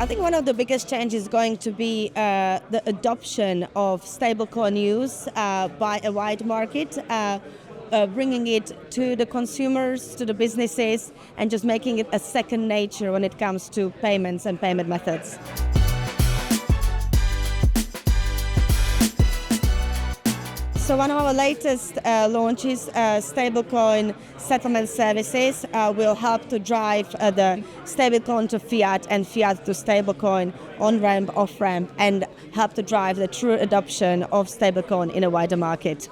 I think one of the biggest changes is going to be the adoption of stablecoin use by a wide market, bringing it to the consumers, to the businesses, and just making it a second nature when it comes to payments and payment methods. So one of our latest launches, Stablecoin Settlement Services, will help to drive the stablecoin to fiat and fiat to stablecoin on-ramp, off-ramp, and help to drive the true adoption of stablecoin in a wider market.